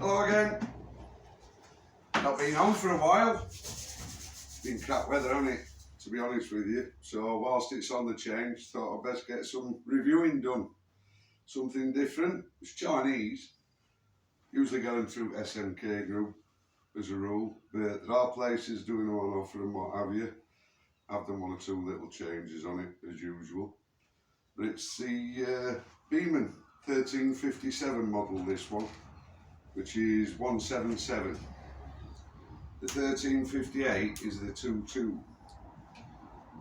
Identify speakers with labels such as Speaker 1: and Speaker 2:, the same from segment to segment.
Speaker 1: Hello again. Not been on for a while. Been crap weather, hasn't it? To be honest with you. So whilst it's on the change, thought I'd best get some reviewing done. Something different. It's Chinese. Usually get them through SMK Group as a rule, but there are places doing them on offer and what have you. I've done one or two little changes on it as usual. But it's the Beeman 1357 model, this one, which is 177. The 1358 is the 22.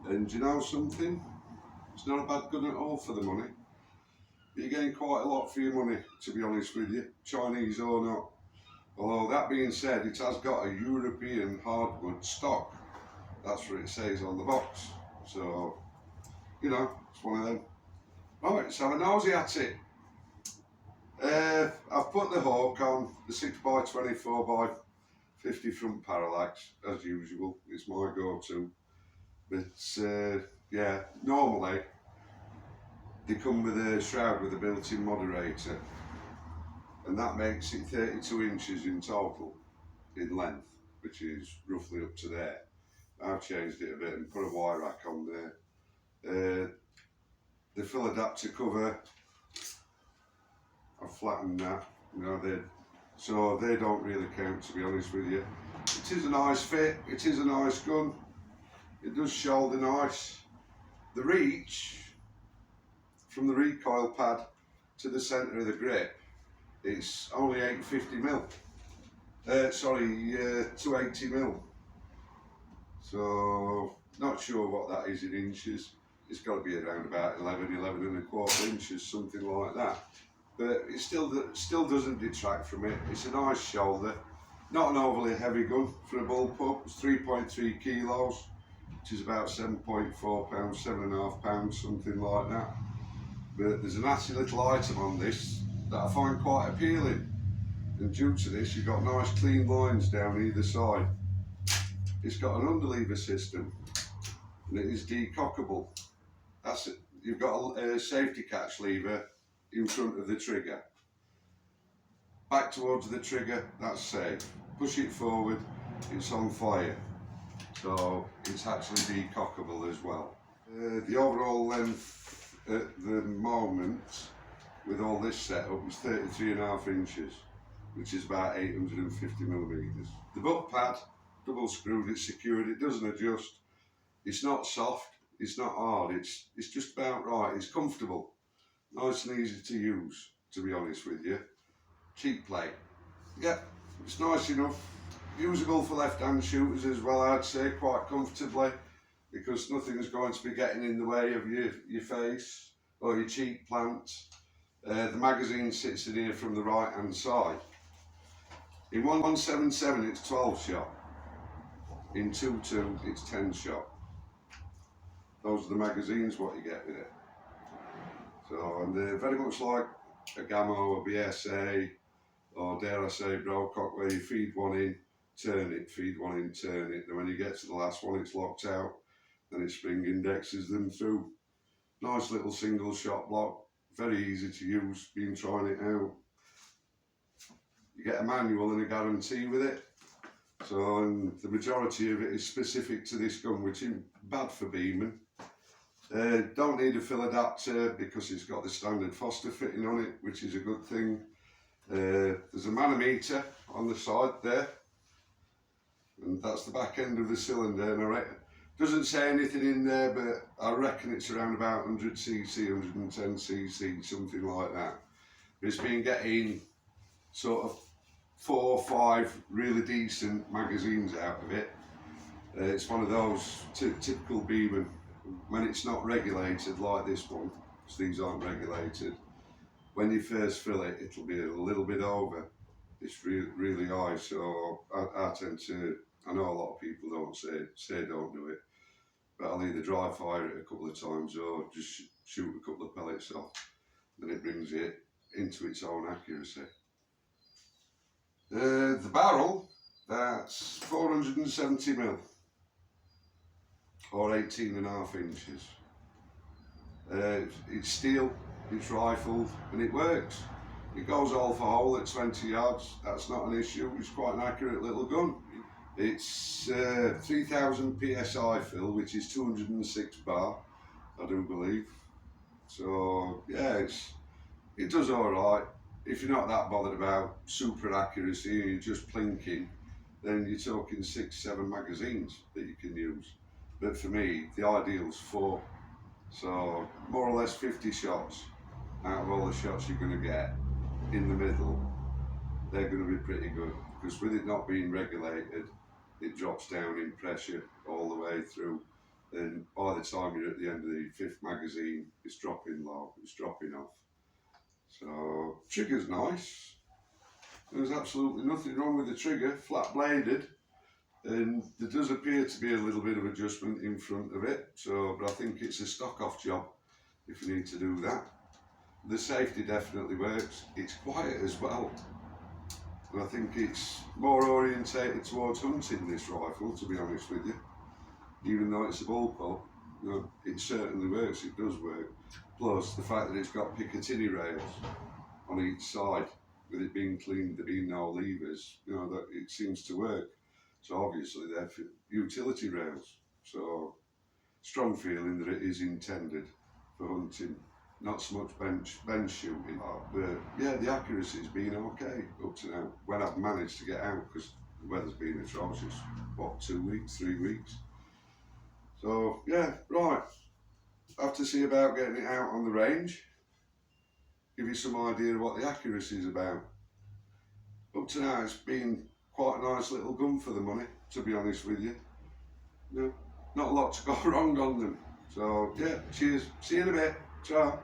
Speaker 1: And you know something? It's not a bad gun at all for the money. You're getting quite a lot for your money, to be honest with you, Chinese or not. Although that being said, it has got a European hardwood stock. That's what it says on the box. So, you know, it's one of them. Right, let's have a nosy at it. I've put the hook on the 6x24x50 front parallax, as usual. It's my go-to. But yeah, normally they come with a shroud with a built-in moderator, and that makes it 32 inches in total in length, which is roughly up to there. I've changed it a bit and put a wire rack on there. The fill adapter cover, I've flattened that, you know, so they don't really count, to be honest with you. It is a nice fit, it is a nice gun, it does shoulder nice. The reach from the recoil pad to the centre of the grip, it's only 850mm. 280mm. So, not sure what that is in inches. It's got to be around about 11 and a quarter inches, something like that. But it still doesn't detract from it. It's a nice shoulder. Not an overly heavy gun for a Bullpup. It's 3.3 kilos, which is about 7.4 pounds, 7.5 pounds, something like that. But there's a nasty little item on this that I find quite appealing. And due to this, you've got nice clean lines down either side. It's got an underlever system, and it is decockable. That's it. You've got a safety catch lever in front of the trigger. Back towards the trigger, that's safe. Push it forward, it's on fire. So it's actually decockable as well. The overall length at the moment with all this setup is 33.5 inches, which is about 850mm. The butt pad, double screwed, it's secured, it doesn't adjust. It's not soft, it's not hard, it's just about right, it's comfortable. Nice and easy to use, to be honest with you. Cheap plate. Yeah, it's nice enough. Usable for left-hand shooters as well, I'd say, quite comfortably, because nothing's going to be getting in the way of your face or your cheek plant. The magazine sits in here from the right-hand side. In 177 it's 12 shot. In 22 it's 10 shot. Those are the magazines what you get with it. So, and they're very much like a Gamma, a BSA, or dare I say Brocock, where you feed one in, turn it, feed one in, turn it, and when you get to the last one it's locked out, then it spring indexes them through. Nice little single shot block, very easy to use, been trying it out. You get a manual and a guarantee with it. So, and the majority of it is specific to this gun, which is bad for Beeman. Don't need a fill adapter because it's got the standard Foster fitting on it, which is a good thing. There's a manometer on the side there, and that's the back end of the cylinder. And it doesn't say anything in there, but I reckon it's around about 100cc, 110cc, something like that. But it's been getting sort of 4 or 5 really decent magazines out of it. It's one of those typical Beeman. When it's not regulated like this one, because these aren't regulated, when you first fill it, it'll be a little bit over. It's really high, so I tend to, I know a lot of people don't say don't do it, but I'll either dry fire it a couple of times or just shoot a couple of pellets off, then it brings it into its own accuracy. The barrel, that's 470mm. Or 18.5 inches. It's steel, it's rifled, and it works. It goes hole for hole at 20 yards. That's not an issue. It's quite an accurate little gun. It's 3000 psi fill, which is 206 bar, I do believe. So yeah, it does all right. If you're not that bothered about super accuracy and you're just plinking, then you're talking 6-7 magazines that you can use. But for me, the ideal's 4. So more or less 50 shots out of all the shots you're going to get in the middle, they're going to be pretty good. Because with it not being regulated, it drops down in pressure all the way through. And by the time you're at the end of the 5th magazine, it's dropping low, it's dropping off. So, trigger's nice. There's absolutely nothing wrong with the trigger, flat bladed. And there does appear to be a little bit of adjustment in front of it. So, but I think it's a stock off job if you need to do that. The safety definitely works. It's quiet as well. And I think it's more orientated towards hunting, this rifle, to be honest with you. Even though it's a bullpup, you know, it certainly works, it does work. Plus the fact that it's got Picatinny rails on each side, with it being clean, there being no levers, you know, that it seems to work. So obviously they're for utility rails. So strong feeling that it is intended for hunting, not so much bench shooting. But yeah, the accuracy's been okay up to now, when I've managed to get out, because the weather's been atrocious. What, 2 weeks, 3 weeks? So yeah, right. I have to see about getting it out on the range. Give you some idea of what the accuracy is about. Up to now, it's been quite a nice little gun for the money, to be honest with you. No, not a lot to go wrong on them. So yeah, cheers. See you in a bit. Ciao.